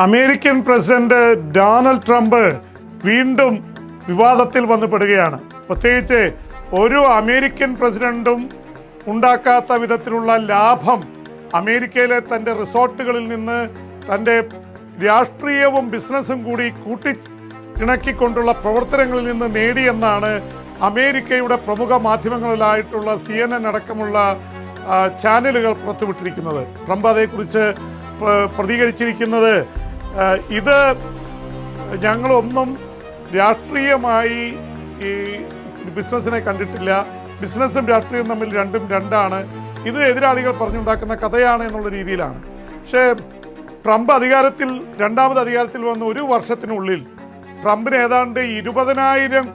American president Donald Trump വീണ്ടും വിവാദത്തിൽ വന്നുപെടുകയാണ്. പ്രത്യേകിച്ച് ഒരു അമേരിക്കൻ പ്രസിഡന്റും ഉണ്ടാക്കാത്ത വിധത്തിലുള്ള ലാഭം അമേരിക്കയിലെ തൻ്റെ റിസോർട്ടുകളിൽ നിന്ന് തൻ്റെ രാഷ്ട്രീയവും ബിസിനസ്സും കൂടി ഇണക്കിക്കൊണ്ടുള്ള പ്രവർത്തനങ്ങളിൽ നിന്ന് നേടിയെന്നാണ് അമേരിക്കയുടെ പ്രമുഖ മാധ്യമങ്ങളിലായിട്ടുള്ള CNN അടക്കമുള്ള ചാനലുകൾ പുറത്തുവിട്ടിരിക്കുന്നത്. ട്രംപ് അതേക്കുറിച്ച് പ്രതികരിച്ചിരിക്കുന്നത് ഇത് ഞങ്ങളൊന്നും രാഷ്ട്രീയമായി ഈ ബിസിനസ്സിനെ കണ്ടിട്ടില്ല, ബിസിനസ്സും രാഷ്ട്രീയവും തമ്മിൽ രണ്ടും രണ്ടാണ്, ഇത് എതിരാളികൾ പറഞ്ഞുണ്ടാക്കുന്ന കഥയാണ് എന്നുള്ള രീതിയിലാണ്. പക്ഷേ ട്രംപ് രണ്ടാമത് അധികാരത്തിൽ വന്ന ഒരു വർഷത്തിനുള്ളിൽ ട്രംപിന് ഏതാണ്ട് 20,000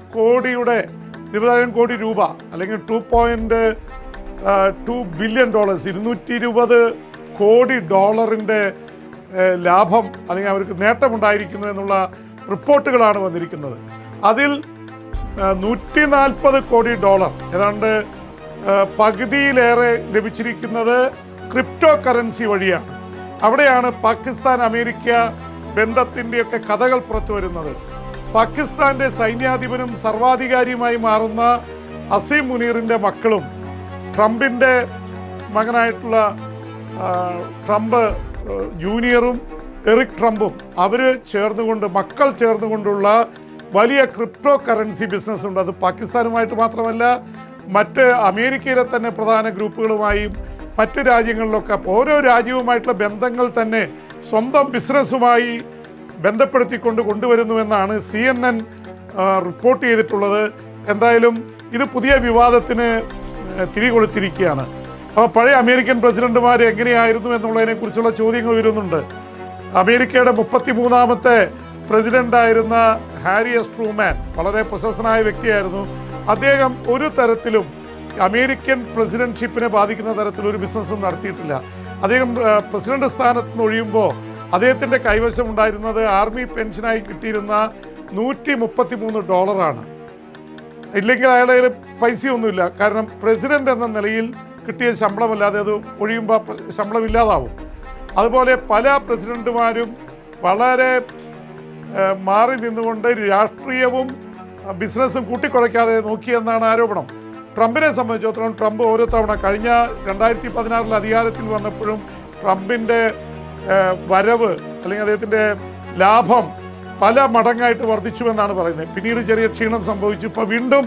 കോടി രൂപ അല്ലെങ്കിൽ $2.2 ബില്യൺ $220 കോടി ലാഭം അല്ലെങ്കിൽ അവർക്ക് നേട്ടമുണ്ടായിരിക്കുന്നു എന്നുള്ള റിപ്പോർട്ടുകളാണ് വന്നിരിക്കുന്നത്. അതിൽ $140 കോടി ഏതാണ്ട് പകുതിയിലേറെ ലഭിച്ചിരിക്കുന്നത് ക്രിപ്റ്റോ കറൻസി വഴിയാണ്. അവിടെയാണ് പാകിസ്ഥാൻ അമേരിക്ക ബന്ധത്തിൻ്റെയൊക്കെ കഥകൾ പുറത്തു വരുന്നത്. പാകിസ്ഥാന്റെ സൈന്യാധിപനും സർവാധികാരിയുമായി മാറുന്ന അസീം മുനീറിൻ്റെ മക്കളും ട്രംപിൻ്റെ മകനായിട്ടുള്ള ട്രംപ് ജൂനിയറും എറിക് ട്രംപും മക്കൾ ചേർന്നുകൊണ്ടുള്ള വലിയ ക്രിപ്റ്റോ കറൻസി ബിസിനസ് ഉണ്ട്. അത് പാകിസ്ഥാനുമായിട്ട് മാത്രമല്ല, മറ്റ് അമേരിക്കയിലെ തന്നെ പ്രധാന ഗ്രൂപ്പുകളുമായും മറ്റ് രാജ്യങ്ങളിലൊക്കെ ഓരോ രാജ്യവുമായിട്ടുള്ള ബന്ധങ്ങൾ തന്നെ സ്വന്തം ബിസിനസ്സുമായി ബന്ധപ്പെടുത്തിക്കൊണ്ട് കൊണ്ടുവരുന്നുവെന്നാണ് CNN റിപ്പോർട്ട് ചെയ്തിട്ടുള്ളത്. എന്തായാലും ഇത് പുതിയ വിവാദത്തിന് തിരികൊളുത്തിരിക്കുകയാണ്. അപ്പോൾ പഴയ അമേരിക്കൻ പ്രസിഡന്റുമാർ എങ്ങനെയായിരുന്നു എന്നുള്ളതിനെക്കുറിച്ചുള്ള ചോദ്യങ്ങൾ വരുന്നുണ്ട്. അമേരിക്കയുടെ 33ാമത്തെ പ്രസിഡന്റായിരുന്ന ഹാരി എസ് ട്രൂമാൻ വളരെ പ്രശസ്തനായ വ്യക്തിയായിരുന്നു. അദ്ദേഹം ഒരു തരത്തിലും അമേരിക്കൻ പ്രസിഡന്റ്ഷിപ്പിനെ ബാധിക്കുന്ന തരത്തിലൊരു ബിസിനസ്സും നടത്തിയിട്ടില്ല. അദ്ദേഹം പ്രസിഡന്റ് സ്ഥാനത്ത് നിന്ന് ഒഴിയുമ്പോൾ അദ്ദേഹത്തിൻ്റെ കൈവശം ഉണ്ടായിരുന്നത് ആർമി പെൻഷനായി കിട്ടിയിരുന്ന $133. ഇല്ലെങ്കിൽ അയാളുടെ കയ്യിൽ പൈസയൊന്നുമില്ല. കാരണം പ്രസിഡന്റ് എന്ന നിലയിൽ കിട്ടിയ ശമ്പളമല്ലാതെ അത് ഒഴിയുമ്പോൾ ശമ്പളം ഇല്ലാതാവും. അതുപോലെ പല പ്രസിഡന്റുമാരും വളരെ മാറി നിന്നുകൊണ്ട് രാഷ്ട്രീയവും ബിസിനസ്സും കൂട്ടിക്കുഴയ്ക്കാതെ നോക്കിയെന്നാണ് ആരോപണം. ട്രംപിനെ സംബന്ധിച്ചിടത്തോളം ട്രംപ് ഓരോ തവണ കഴിഞ്ഞ 2016 അധികാരത്തിൽ വന്നപ്പോഴും ട്രംപിൻ്റെ വരവ് അല്ലെങ്കിൽ അദ്ദേഹത്തിൻ്റെ ലാഭം പല മടങ്ങായിട്ട് വർദ്ധിച്ചുവെന്നാണ് പറയുന്നത്. പിന്നീട് ചെറിയ ക്ഷീണം സംഭവിച്ചു. ഇപ്പോൾ വീണ്ടും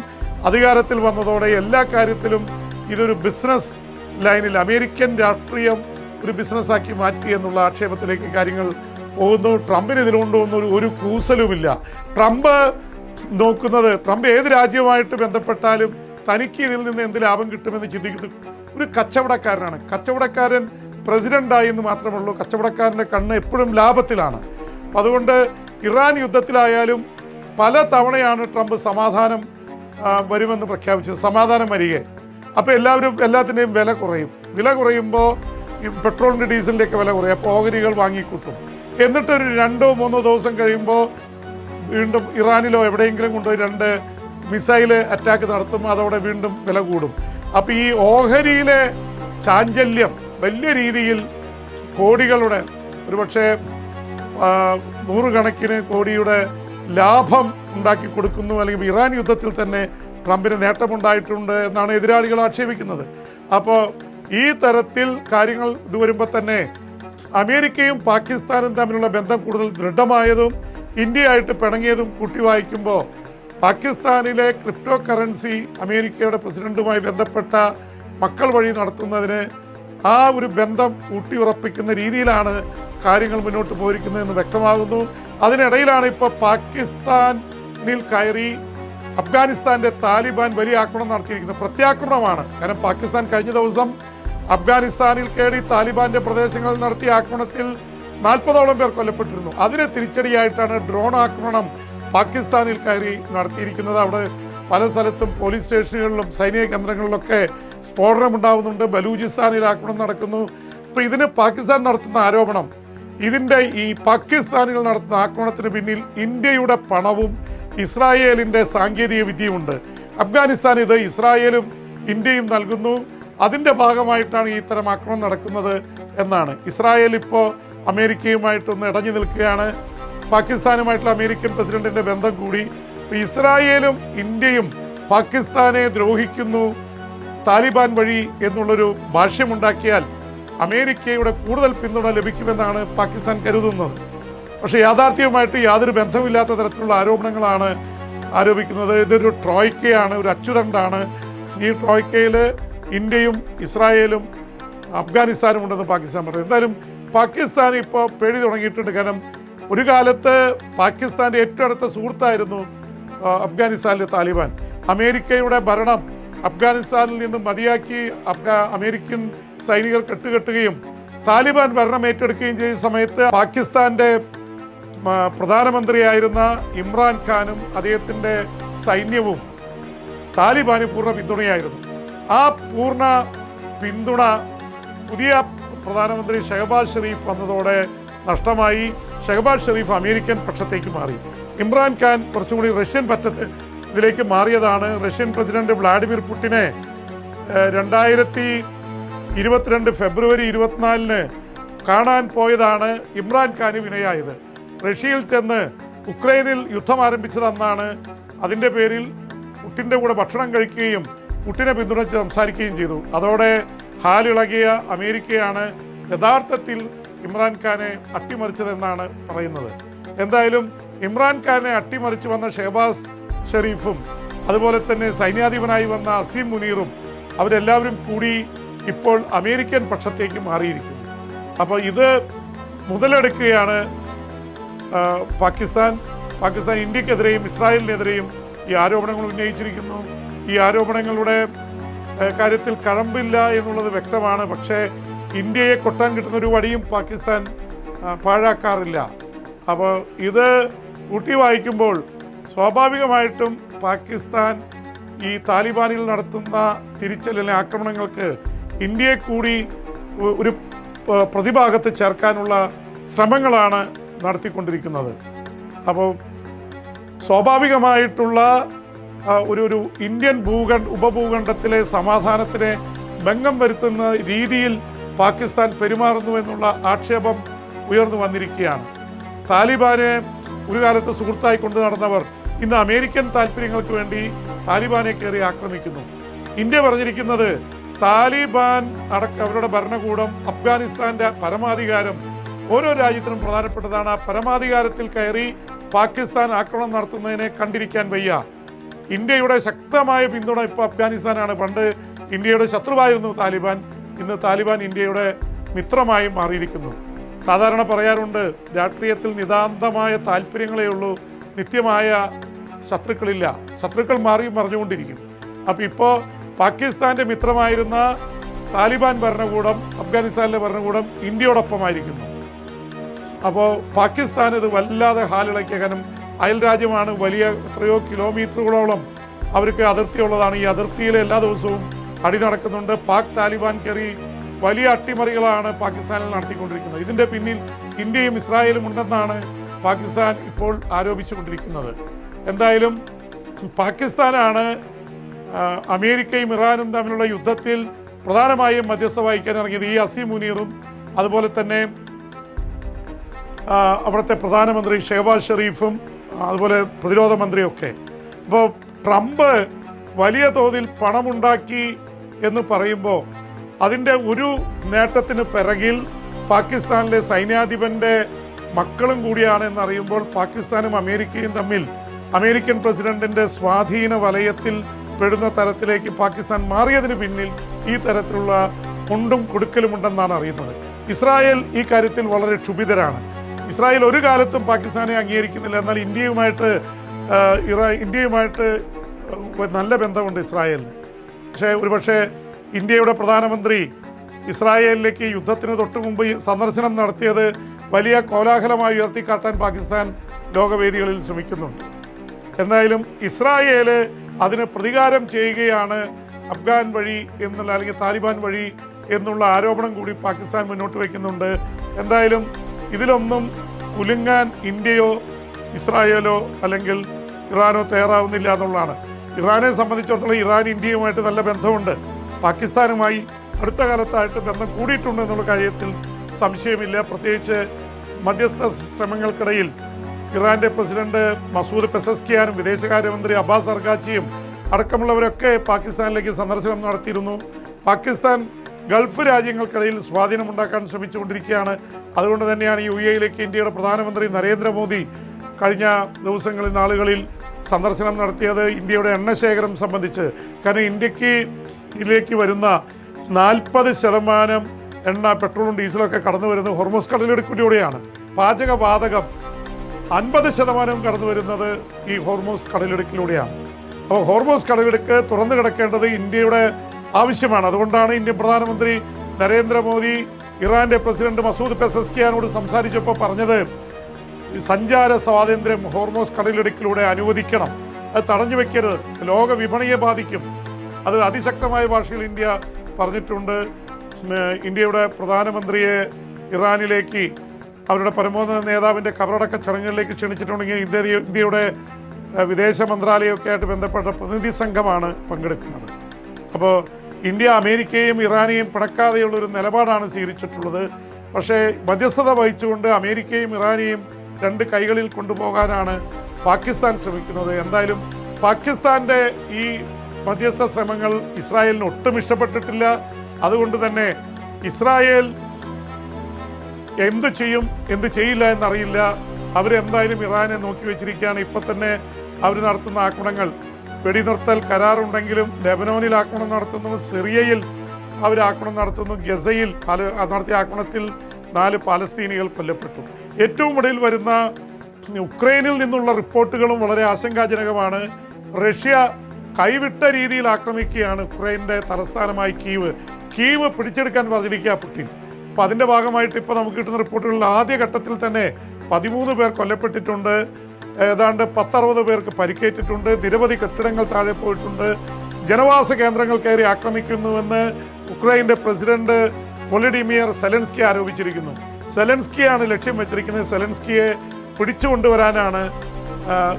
അധികാരത്തിൽ വന്നതോടെ എല്ലാ കാര്യത്തിലും ഇതൊരു ബിസിനസ് ലൈനിൽ അമേരിക്കൻ രാഷ്ട്രീയം ഒരു ബിസിനസ്സാക്കി മാറ്റി എന്നുള്ള ആക്ഷേപത്തിലേക്ക് കാര്യങ്ങൾ പോകുന്നു. ട്രംപിന് ഇതിലുകൊണ്ടൊന്നും ഒരു കൂസലുമില്ല. ട്രംപ് ഏത് രാജ്യവുമായിട്ട് ബന്ധപ്പെട്ടാലും തനിക്ക് ഇതിൽ നിന്ന് എന്ത് ലാഭം കിട്ടുമെന്ന് ചിന്തിക്കുന്നത് ഒരു കച്ചവടക്കാരനാണ്. കച്ചവടക്കാരൻ പ്രസിഡൻ്റായി എന്ന് മാത്രമേ ഉള്ളൂ. കച്ചവടക്കാരൻ്റെ കണ്ണ് എപ്പോഴും ലാഭത്തിലാണ്. അപ്പം അതുകൊണ്ട് ഇറാൻ യുദ്ധത്തിലായാലും പല തവണയാണ് ട്രംപ് സമാധാനം വരുമെന്ന് പ്രഖ്യാപിച്ചത്. സമാധാനം വരികെ അപ്പോൾ എല്ലാത്തിൻ്റെയും വില കുറയുമ്പോൾ ഈ പെട്രോളിൻ്റെ ഡീസലിൻ്റെയൊക്കെ വില കുറയും. അപ്പോൾ ഓഹരികൾ വാങ്ങിക്കൂട്ടും. എന്നിട്ടൊരു 2-3 ദിവസം കഴിയുമ്പോൾ വീണ്ടും ഇറാനിലോ എവിടെയെങ്കിലും കൊണ്ടുപോയി 2 മിസൈൽ അറ്റാക്ക് നടത്തും. അതോടെ വീണ്ടും വില കൂടും. അപ്പോൾ ഈ ഓഹരിയിലെ ചാഞ്ചല്യം വലിയ രീതിയിൽ കോടികളുടെ ഒരുപക്ഷെ 100 കണക്കിന് കോടിയുടെ ലാഭം ഉണ്ടാക്കി കൊടുക്കുന്നു. അല്ലെങ്കിൽ ഇറാൻ യുദ്ധത്തിൽ തന്നെ ട്രംപിന് നേട്ടമുണ്ടായിട്ടുണ്ട് എന്നാണ് എതിരാളികൾ ആക്ഷേപിക്കുന്നത്. അപ്പോൾ ഈ തരത്തിൽ കാര്യങ്ങൾ ഇത് വരുമ്പോൾ തന്നെ അമേരിക്കയും പാകിസ്ഥാനും തമ്മിലുള്ള ബന്ധം കൂടുതൽ ദൃഢമായതും ഇന്ത്യയായിട്ട് പിണങ്ങിയതും കൂട്ടി വായിക്കുമ്പോൾ പാകിസ്ഥാനിലെ ക്രിപ്റ്റോ കറൻസി അമേരിക്കയുടെ പ്രസിഡന്റുമായി ബന്ധപ്പെട്ട മക്കൾ വഴി നടത്തുന്നതിന് ആ ഒരു ബന്ധം ഊട്ടിയുറപ്പിക്കുന്ന രീതിയിലാണ് കാര്യങ്ങൾ മുന്നോട്ട് പോയിരിക്കുന്നതെന്ന് വ്യക്തമാകുന്നു. അതിനിടയിലാണ് ഇപ്പോൾ പാകിസ്ഥാനിൽ കയറി അഫ്ഗാനിസ്ഥാൻ്റെ താലിബാൻ വലിയ ആക്രമണം നടത്തിയിരിക്കുന്നത്. പ്രത്യാക്രമണമാണ്. കാരണം പാകിസ്ഥാൻ കഴിഞ്ഞ ദിവസം അഫ്ഗാനിസ്ഥാനിൽ കയറി താലിബാന്റെ പ്രദേശങ്ങളിൽ നടത്തിയ ആക്രമണത്തിൽ 40ഓളം പേർ കൊല്ലപ്പെട്ടിരുന്നു. അതിന് തിരിച്ചടിയായിട്ടാണ് ഡ്രോൺ ആക്രമണം പാകിസ്ഥാനിൽ കയറി നടത്തിയിരിക്കുന്നത്. അവിടെ പല സ്ഥലത്തും പോലീസ് സ്റ്റേഷനുകളിലും സൈനിക കേന്ദ്രങ്ങളിലൊക്കെ സ്ഫോടനമുണ്ടാകുന്നുണ്ട്. ബലൂചിസ്ഥാനിൽ ആക്രമണം നടക്കുന്നു. അപ്പോൾ ഇതിന് പാകിസ്ഥാൻ നടത്തുന്ന ആരോപണം ഈ പാകിസ്ഥാനികൾ നടത്തുന്ന ആക്രമണത്തിന് പിന്നിൽ ഇന്ത്യയുടെ പണവും ഇസ്രായേലിൻ്റെ സാങ്കേതിക വിദ്യയുമുണ്ട്. അഫ്ഗാനിസ്ഥാൻ ഇത് ഇസ്രായേലും ഇന്ത്യയും നൽകുന്നു. അതിൻ്റെ ഭാഗമായിട്ടാണ് ഈ ഇത്തരം ആക്രമണം നടക്കുന്നത് എന്നാണ്. ഇസ്രായേൽ ഇപ്പോൾ അമേരിക്കയുമായിട്ടൊന്ന് ഇടഞ്ഞു നിൽക്കുകയാണ്. പാകിസ്ഥാനുമായിട്ടുള്ള അമേരിക്കൻ പ്രസിഡന്റിൻ്റെ ബന്ധം കൂടി. ഇസ്രായേലും ഇന്ത്യയും പാകിസ്ഥാനെ ദ്രോഹിക്കുന്നു താലിബാൻ വഴി എന്നുള്ളൊരു ഭാഷ്യമുണ്ടാക്കിയാൽ അമേരിക്കയുടെ കൂടുതൽ പിന്തുണ ലഭിക്കുമെന്നാണ് പാകിസ്ഥാൻ കരുതുന്നത്. പക്ഷേ യാഥാർത്ഥ്യവുമായിട്ട് യാതൊരു ബന്ധമില്ലാത്ത തരത്തിലുള്ള ആരോപണങ്ങളാണ് ആരോപിക്കുന്നത്. ഇതൊരു ട്രോയ്ക്കയാണ്, ഒരു അച്ചുതണ്ടാണ്. ഈ ട്രോയ്ക്കയിൽ ഇന്ത്യയും ഇസ്രായേലും അഫ്ഗാനിസ്ഥാനും ഉണ്ടെന്ന് പാകിസ്ഥാൻ പറഞ്ഞു. എന്തായാലും പാകിസ്ഥാൻ ഇപ്പോൾ പേടി തുടങ്ങിയിട്ടുണ്ട്. കാരണം ഒരു കാലത്ത് പാകിസ്ഥാൻ്റെ ഏറ്റവും അടുത്ത സുഹൃത്തായിരുന്നു അഫ്ഗാനിസ്ഥാനിലെ താലിബാൻ. അമേരിക്കയുടെ ഭരണം അഫ്ഗാനിസ്ഥാനിൽ നിന്നും മതിയാക്കി അമേരിക്കൻ സൈനികർ കെട്ടുകെട്ടുകയും താലിബാൻ ഭരണം ഏറ്റെടുക്കുകയും ചെയ്ത സമയത്ത് പാകിസ്ഥാൻ്റെ പ്രധാനമന്ത്രിയായിരുന്ന ഇമ്രാൻഖാനും അദ്ദേഹത്തിൻ്റെ സൈന്യവും താലിബാന് പൂർണ്ണ പിന്തുണയായിരുന്നു. ആ പൂർണ്ണ പിന്തുണ പുതിയ പ്രധാനമന്ത്രി ഷഹബാസ് ഷെരീഫ് വന്നതോടെ നഷ്ടമായി. ഷഹബാസ് ഷെരീഫ് അമേരിക്കൻ പക്ഷത്തേക്ക് മാറി. ഇമ്രാൻഖാൻ കുറച്ചുകൂടി റഷ്യൻ ഇതിലേക്ക് മാറിയതാണ്. റഷ്യൻ പ്രസിഡന്റ് വ്ളാഡിമിർ പുടിനെ 2022 ഫെബ്രുവരി 24 കാണാൻ പോയതാണ് ഇമ്രാൻഖാന് വിനയായത്. റഷ്യയിൽ ചെന്ന് ഉക്രൈനിൽ യുദ്ധം ആരംഭിച്ചതെന്നാണ്. അതിൻ്റെ പേരിൽ പുടിൻ്റെ കൂടെ ഭക്ഷണം കഴിക്കുകയും പുടിനെ പിന്തുണച്ച് സംസാരിക്കുകയും ചെയ്തു. അതോടെ ഹാലിളകിയ അമേരിക്കയാണ് യഥാർത്ഥത്തിൽ ഇമ്രാൻഖാനെ അട്ടിമറിച്ചതെന്നാണ് പറയുന്നത്. എന്തായാലും ഇമ്രാൻഖാനെ അട്ടിമറിച്ചു വന്ന ഷഹബാസ് ഷെരീഫും അതുപോലെ തന്നെ സൈന്യാധിപനായി വന്ന അസീം മുനീറും അവരെല്ലാവരും കൂടി ഇപ്പോൾ അമേരിക്കൻ പക്ഷത്തേക്ക് മാറിയിരിക്കുന്നു. അപ്പോൾ ഇത് മുതലെടുക്കുകയാണ് പാകിസ്ഥാൻ ഇന്ത്യക്കെതിരെയും ഇസ്രായേലിനെതിരെയും ഈ ആരോപണങ്ങൾ ഉന്നയിച്ചിരിക്കുന്നു. ഈ ആരോപണങ്ങളുടെ കാര്യത്തിൽ കഴമ്പില്ല എന്നുള്ളത് വ്യക്തമാണ്. പക്ഷേ ഇന്ത്യയെ കൊട്ടാൻ കിട്ടുന്ന ഒരു വടിയും പാകിസ്ഥാൻ പാഴാക്കാറില്ല. അപ്പോൾ ഇത് കൂട്ടി വായിക്കുമ്പോൾ സ്വാഭാവികമായിട്ടും പാകിസ്ഥാൻ ഈ താലിബാനിൽ നടത്തുന്ന തിരിച്ചലിലെ ആക്രമണങ്ങൾക്ക് ഇന്ത്യയെ കൂടി ഒരു പ്രതിഭാഗത്ത് ചേർക്കാനുള്ള ശ്രമങ്ങളാണ് നടത്തിക്കൊണ്ടിരിക്കുന്നത്. അപ്പോൾ സ്വാഭാവികമായിട്ടുള്ള ഒരു ഇന്ത്യൻ ഉപഭൂഖണ്ഡത്തിലെ സമാധാനത്തിനെ ഭംഗം വരുത്തുന്ന രീതിയിൽ പാകിസ്ഥാൻ പെരുമാറുന്നു എന്നുള്ള ആക്ഷേപം ഉയർന്നു വന്നിരിക്കുകയാണ്. താലിബാനെ ഒരു കാലത്ത് സുഹൃത്തായി കൊണ്ടു നടന്നവർ ഇന്ന് അമേരിക്കൻ താല്പര്യങ്ങൾക്ക് വേണ്ടി താലിബാനെ കയറി ആക്രമിക്കുന്നു. ഇന്ത്യ പറഞ്ഞിരിക്കുന്നത് താലിബാൻ അവരുടെ ഭരണകൂടം അഫ്ഗാനിസ്ഥാൻ്റെ പരമാധികാരം ഓരോ രാജ്യത്തിനും പ്രധാനപ്പെട്ടതാണ്. ആ പരമാധികാരത്തിൽ കയറി പാകിസ്ഥാൻ ആക്രമണം നടത്തുന്നതിനെ കണ്ടിരിക്കാൻ വയ്യ. ഇന്ത്യയുടെ ശക്തമായ പിന്തുണ ഇപ്പോൾ അഫ്ഗാനിസ്ഥാനാണ്. പണ്ട് ഇന്ത്യയുടെ ശത്രുവായിരുന്നു താലിബാൻ. ഇന്ന് താലിബാൻ ഇന്ത്യയുടെ മിത്രമായി മാറിയിരിക്കുന്നു. സാധാരണ പറയാറുണ്ട്, രാഷ്ട്രീയത്തിൽ നിതാന്തമായ താല്പര്യങ്ങളേ ഉള്ളൂ, നിത്യമായ ശത്രുക്കളില്ല. ശത്രുക്കൾ മാറിയും മറിഞ്ഞുകൊണ്ടിരിക്കും. അപ്പോൾ ഇപ്പോൾ പാകിസ്ഥാൻ്റെ മിത്രമായിരുന്ന താലിബാൻ ഭരണകൂടം, അഫ്ഗാനിസ്ഥാനിലെ ഭരണകൂടം ഇന്ത്യയോടൊപ്പമായിരിക്കുന്നു. അപ്പോൾ പാകിസ്ഥാൻ ഇത് വല്ലാതെ ഹാലിളക്കിയ, കാരണം അയൽ രാജ്യമാണ്, വലിയ എത്രയോ കിലോമീറ്ററുകളോളം അവർക്ക് അതിർത്തിയുള്ളതാണ്. ഈ അതിർത്തിയിൽ എല്ലാ ദിവസവും അടി നടക്കുന്നുണ്ട്. പാക് താലിബാൻ കയറി വലിയ അട്ടിമറികളാണ് പാകിസ്ഥാനിൽ നടത്തിക്കൊണ്ടിരിക്കുന്നത്. ഇതിൻ്റെ പിന്നിൽ ഇന്ത്യയും ഇസ്രായേലും ഉണ്ടെന്നാണ് പാകിസ്ഥാൻ ഇപ്പോൾ ആരോപിച്ചുകൊണ്ടിരിക്കുന്നത്. എന്തായാലും പാകിസ്ഥാനാണ് അമേരിക്കയും ഇറാനും തമ്മിലുള്ള യുദ്ധത്തിൽ പ്രധാനമായും മധ്യസ്ഥ വഹിക്കാൻ ഇറങ്ങിയത്. ഈ അസീം മുനീറും അതുപോലെ തന്നെ അവിടുത്തെ പ്രധാനമന്ത്രി ഷഹബാസ് ഷെരീഫും അതുപോലെ പ്രതിരോധ മന്ത്രിയൊക്കെ. അപ്പോൾ ട്രംപ് വലിയ തോതിൽ പണമുണ്ടാക്കി എന്ന് പറയുമ്പോൾ അതിൻ്റെ ഒരു നേട്ടത്തിന് പിറകിൽ പാകിസ്ഥാനിലെ സൈന്യാധിപൻ്റെ മക്കളും കൂടിയാണ് എന്നറിയുമ്പോൾ പാകിസ്ഥാനും അമേരിക്കയും തമ്മിൽ അമേരിക്കൻ പ്രസിഡന്റിൻ്റെ സ്വാധീന വലയത്തിൽ പെടുന്ന തരത്തിലേക്ക് പാകിസ്ഥാൻ മാറിയതിന് പിന്നിൽ ഈ തരത്തിലുള്ള കൊണ്ടും കൊടുക്കലുമുണ്ടെന്നാണ് അറിയുന്നത്. ഇസ്രായേൽ ഈ കാര്യത്തിൽ വളരെ ക്ഷുഭിതരാണ്. ഇസ്രായേൽ ഒരു കാലത്തും പാകിസ്ഥാനെ അംഗീകരിക്കുന്നില്ല. എന്നാൽ ഇന്ത്യയുമായിട്ട് നല്ല ബന്ധമുണ്ട് ഇസ്രായേലിന്. ഒരുപക്ഷെ ഇന്ത്യയുടെ പ്രധാനമന്ത്രി ഇസ്രായേലിലേക്ക് യുദ്ധത്തിന് തൊട്ടു മുമ്പ് സന്ദർശനം നടത്തിയത് വലിയ കോലാഹലമായി ഉയർത്തിക്കാട്ടാൻ പാകിസ്ഥാൻ ലോകവേദികളിൽ ശ്രമിക്കുന്നുണ്ട്. എന്തായാലും ഇസ്രായേൽ അതിന് പ്രതികാരം ചെയ്യുകയാണ് അഫ്ഗാൻ വഴി എന്നുള്ള, അല്ലെങ്കിൽ താലിബാൻ വഴി എന്നുള്ള ആരോപണം കൂടി പാകിസ്ഥാൻ മുന്നോട്ട് വയ്ക്കുന്നുണ്ട്. എന്തായാലും ഇതിലൊന്നും കുലുങ്ങാൻ ഇന്ത്യയോ ഇസ്രായേലോ അല്ലെങ്കിൽ ഇറാനോ തയ്യാറാവുന്നില്ല എന്നുള്ളതാണ്. ഇറാനെ സംബന്ധിച്ചിടത്തോളം ഇറാൻ ഇന്ത്യയുമായിട്ട് നല്ല ബന്ധമുണ്ട്. പാകിസ്ഥാനുമായി അടുത്ത കാലത്തായിട്ട് ബന്ധം കൂടിയിട്ടുണ്ട് എന്നുള്ള കാര്യത്തിൽ സംശയമില്ല. പ്രത്യേകിച്ച് മധ്യസ്ഥ ശ്രമങ്ങൾക്കിടയിൽ ഇറാന്റെ പ്രസിഡന്റ് മസൂദ് പെസസ്കിയാനും വിദേശകാര്യമന്ത്രി അബ്ബാസ് അർഗാച്ചിയും അടക്കമുള്ളവരൊക്കെ പാകിസ്ഥാനിലേക്ക് സന്ദർശനം നടത്തിയിരുന്നു. പാകിസ്ഥാൻ ഗൾഫ് രാജ്യങ്ങൾക്കിടയിൽ സ്വാധീനമുണ്ടാക്കാൻ ശ്രമിച്ചുകൊണ്ടിരിക്കുകയാണ്. അതുകൊണ്ട് തന്നെയാണ് UAE-യിലേക്ക് ഇന്ത്യയുടെ പ്രധാനമന്ത്രി നരേന്ദ്രമോദി കഴിഞ്ഞ ദിവസങ്ങളിൽ നാളുകളിൽ സന്ദർശനം നടത്തിയത്. ഇന്ത്യയുടെ എണ്ണശേഖരം സംബന്ധിച്ച്, കാരണം ഇതിലേക്ക് വരുന്ന 40% എണ്ണ, പെട്രോളും ഡീസലൊക്കെ കടന്നു വരുന്നത് ഹോർമൂസ് കടലിടുക്കിലൂടെയാണ്. പാചകവാതകം 50% കടന്നു വരുന്നത് ഈ ഹോർമൂസ് കടലിടുക്കിലൂടെയാണ്. അപ്പോൾ ഹോർമൂസ് കടലിടുക്ക് തുറന്നു കിടക്കേണ്ടത് ഇന്ത്യയുടെ ആവശ്യമാണ്. അതുകൊണ്ടാണ് ഇന്ത്യൻ പ്രധാനമന്ത്രി നരേന്ദ്രമോദി ഇറാന്റെ പ്രസിഡന്റ് മസൂദ് പെസസ്കിയാനോട് സംസാരിച്ചപ്പോൾ പറഞ്ഞത് സഞ്ചാര സ്വാതന്ത്ര്യം ഹോർമൂസ് കടലിടുക്കിലൂടെ അനുവദിക്കണം, അത് തടഞ്ഞു വെക്കരുത്, ലോക വിപണിയെ ബാധിക്കും. അത് അതിശക്തമായ ഭാഷയിൽ ഇന്ത്യ പറഞ്ഞിട്ടുണ്ട്. ഇന്ത്യയുടെ പ്രധാനമന്ത്രിയെ ഇറാനിലേക്ക് അവരുടെ പരമോന്നത നേതാവിൻ്റെ കബറടക്ക ചടങ്ങുകളിലേക്ക് ക്ഷണിച്ചിട്ടുണ്ടെങ്കിൽ ഇന്ത്യയുടെ വിദേശ മന്ത്രാലയമൊക്കെ ആയിട്ട് ബന്ധപ്പെട്ട പ്രതിനിധി സംഘമാണ് പങ്കെടുക്കുന്നത്. അപ്പോൾ ഇന്ത്യ അമേരിക്കയും ഇറാനെയും പിണക്കാതെയുള്ളൊരു നിലപാടാണ് സ്വീകരിച്ചിട്ടുള്ളത്. പക്ഷേ മധ്യസ്ഥത വഹിച്ചുകൊണ്ട് അമേരിക്കയും ഇറാനെയും രണ്ട് കൈകളിൽ കൊണ്ടുപോകാനാണ് പാകിസ്ഥാൻ ശ്രമിക്കുന്നത്. എന്തായാലും പാകിസ്ഥാൻ്റെ ഈ മധ്യസ്ഥ ശ്രമങ്ങൾ ഇസ്രായേലിന് ഒട്ടും ഇഷ്ടപ്പെട്ടിട്ടില്ല. അതുകൊണ്ട് തന്നെ ഇസ്രായേൽ എന്ത് ചെയ്യും എന്ത് ചെയ്യില്ല എന്നറിയില്ല. അവരെന്തായാലും ഇറാനെ നോക്കി വെച്ചിരിക്കുകയാണ്. ഇപ്പം തന്നെ അവർ നടത്തുന്ന ആക്രമണങ്ങൾ, വെടിനിർത്തൽ കരാറുണ്ടെങ്കിലും ലെബനോനിൽ ആക്രമണം നടത്തുന്നു, സിറിയയിൽ അവർ ആക്രമണം നടത്തുന്നു, ഗസയിൽ നടത്തിയ ആക്രമണത്തിൽ 4 പാലസ്തീനികൾ കൊല്ലപ്പെട്ടു. ഏറ്റവും ഒടുവിൽ വരുന്ന ഉക്രൈനിൽ നിന്നുള്ള റിപ്പോർട്ടുകളും വളരെ ആശങ്കാജനകമാണ്. റഷ്യ കൈവിട്ട രീതിയിൽ ആക്രമിക്കുകയാണ് ഉക്രൈൻ്റെ തലസ്ഥാനമായ കീവ് പിടിച്ചെടുക്കാൻ പറഞ്ഞിരിക്കുക പുടിൻ. അപ്പോൾ അതിൻ്റെ ഭാഗമായിട്ട് ഇപ്പോൾ നമുക്ക് കിട്ടുന്ന റിപ്പോർട്ടുകളിൽ ആദ്യഘട്ടത്തിൽ തന്നെ 13 പേർ കൊല്ലപ്പെട്ടിട്ടുണ്ട്, ഏതാണ്ട് 10-60 പേർക്ക് പരിക്കേറ്റിട്ടുണ്ട്, നിരവധി കെട്ടിടങ്ങൾ താഴെ പോയിട്ടുണ്ട്, ജനവാസ കേന്ദ്രങ്ങൾ കയറി ആക്രമിക്കുന്നുവെന്ന് ഉക്രൈൻ്റെ പ്രസിഡന്റ് വൊളോഡിമിർ സെലൻസ്കി ആരോപിച്ചിരിക്കുന്നു. സെലൻസ്കിയാണ് ലക്ഷ്യം വെച്ചിരിക്കുന്നത്. സെലൻസ്കിയെ പിടിച്ചുകൊണ്ടുവരാനാണ്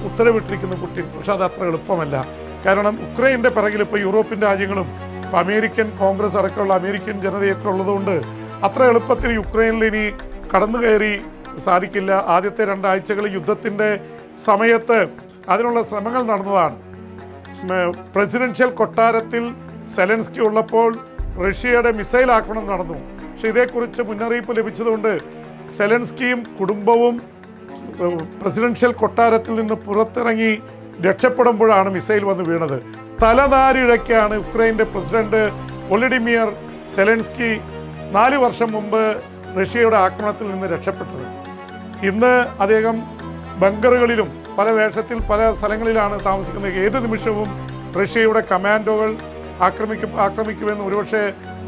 ഉത്തരവിട്ടിരിക്കുന്നത് പുടിൻ. പക്ഷെ അത് അത്ര എളുപ്പമല്ല. കാരണം ഉക്രൈൻ്റെ പിറകിൽ ഇപ്പോൾ യൂറോപ്യൻ രാജ്യങ്ങളും ഇപ്പോൾ അമേരിക്കൻ കോൺഗ്രസ് അടക്കമുള്ള അമേരിക്കൻ ജനതയൊക്കെ ഉള്ളതുകൊണ്ട് അത്ര എളുപ്പത്തിൽ യുക്രൈനിൽ ഇനി കടന്നു കയറി സാധിക്കില്ല. ആദ്യത്തെ 2 ആഴ്ചകൾ യുദ്ധത്തിൻ്റെ സമയത്ത് അതിനുള്ള ശ്രമങ്ങൾ നടന്നതാണ്. പ്രസിഡൻഷ്യൽ കൊട്ടാരത്തിൽ സെലൻസ്കി ഉള്ളപ്പോൾ റഷ്യയുടെ മിസൈൽ ആക്രമണം നടന്നു. പക്ഷെ ഇതേക്കുറിച്ച് മുന്നറിയിപ്പ് ലഭിച്ചതുകൊണ്ട് സെലൻസ്കിയും കുടുംബവും പ്രസിഡൻഷ്യൽ കൊട്ടാരത്തിൽ നിന്ന് പുറത്തിറങ്ങി രക്ഷപ്പെടുമ്പോഴാണ് മിസൈൽ വന്ന് വീണത്. തലനാരിഴയ്ക്കാണ് ഉക്രൈൻ്റെ പ്രസിഡന്റ് വൊളോഡിമിർ സെലൻസ്കി 4 വർഷം മുമ്പ് റഷ്യയുടെ ആക്രമണത്തിൽ നിന്ന് രക്ഷപ്പെട്ടത്. ഇന്ന് അദ്ദേഹം ബങ്കറുകളിലും പല വേഷത്തിൽ പല സ്ഥലങ്ങളിലാണ് താമസിക്കുന്നത്. ഏത് നിമിഷവും റഷ്യയുടെ കമാൻഡോകൾ ആക്രമിക്കുമെന്ന്, ഒരുപക്ഷെ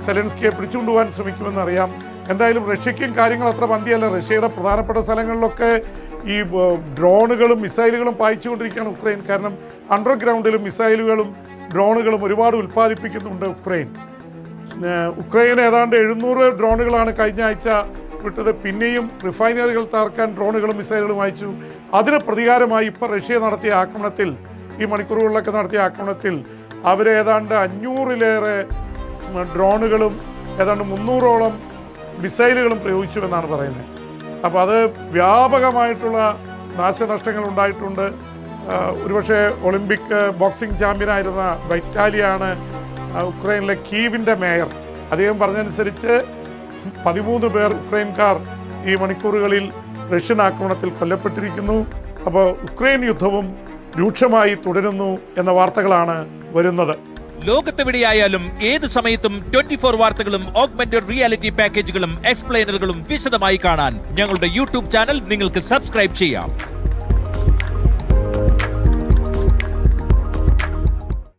സെലൻസ്കിയെ പിടിച്ചുകൊണ്ടുപോകാൻ ശ്രമിക്കുമെന്ന് അറിയാം. എന്തായാലും റഷ്യയ്ക്കും കാര്യങ്ങൾ അത്ര പന്തിയല്ല. റഷ്യയുടെ പ്രധാനപ്പെട്ട സ്ഥലങ്ങളിലൊക്കെ ഈ ഡ്രോണുകളും മിസൈലുകളും പായിച്ചുകൊണ്ടിരിക്കുകയാണ് ഉക്രൈൻ. കാരണം അണ്ടർഗ്രൗണ്ടിലും മിസൈലുകളും ഡ്രോണുകളും ഒരുപാട് ഉൽപ്പാദിപ്പിക്കുന്നുണ്ട് ഉക്രൈൻ. ഉക്രൈൻ ഏതാണ്ട് 700 ഡ്രോണുകളാണ് കഴിഞ്ഞ ആഴ്ച വിട്ടത്. പിന്നെയും റിഫൈനറികൾ തകർക്കാൻ ഡ്രോണുകളും മിസൈലുകളും അയച്ചു. അതിന് പ്രതികാരമായി ഇപ്പോൾ റഷ്യ നടത്തിയ ആക്രമണത്തിൽ, ഈ മണിക്കൂറുകളിലൊക്കെ നടത്തിയ ആക്രമണത്തിൽ അവർ ഏതാണ്ട് 500-ലേറെ ഡ്രോണുകളും ഏതാണ്ട് 300-ഓളം മിസൈലുകളും പ്രയോഗിച്ചുവെന്നാണ് പറയുന്നത്. അപ്പോൾ അത് വ്യാപകമായിട്ടുള്ള നാശനഷ്ടങ്ങൾ ഉണ്ടായിട്ടുണ്ട്. ഒരുപക്ഷെ ഒളിമ്പിക് ബോക്സിംഗ് ചാമ്പ്യനായിരുന്ന വൈറ്റാലിയാണ് ഉക്രൈനിലെ കീവിൻ്റെ മേയർ. അദ്ദേഹം പറഞ്ഞതനുസരിച്ച് 13 പേർ ഉക്രൈൻകാർ ഈ മണിക്കൂറുകളിൽ റഷ്യൻ ആക്രമണത്തിൽ കൊല്ലപ്പെട്ടിരിക്കുന്നു. അപ്പോൾ ഉക്രൈൻ യുദ്ധവും രൂക്ഷമായി തുടരുന്നു എന്ന വാർത്തകളാണ് വരുന്നത്. ലോകത്തെവിടെയായാലും ഏത് സമയത്തും 24 വാർത്തകളും ഓഗ്മെന്റഡ് റിയാലിറ്റി പാക്കേജുകളും എക്സ്പ്ലെയിനറുകളും വിശദമായി കാണാൻ ഞങ്ങളുടെ യൂട്യൂബ് ചാനൽ നിങ്ങൾക്ക് സബ്സ്ക്രൈബ് ചെയ്യാം.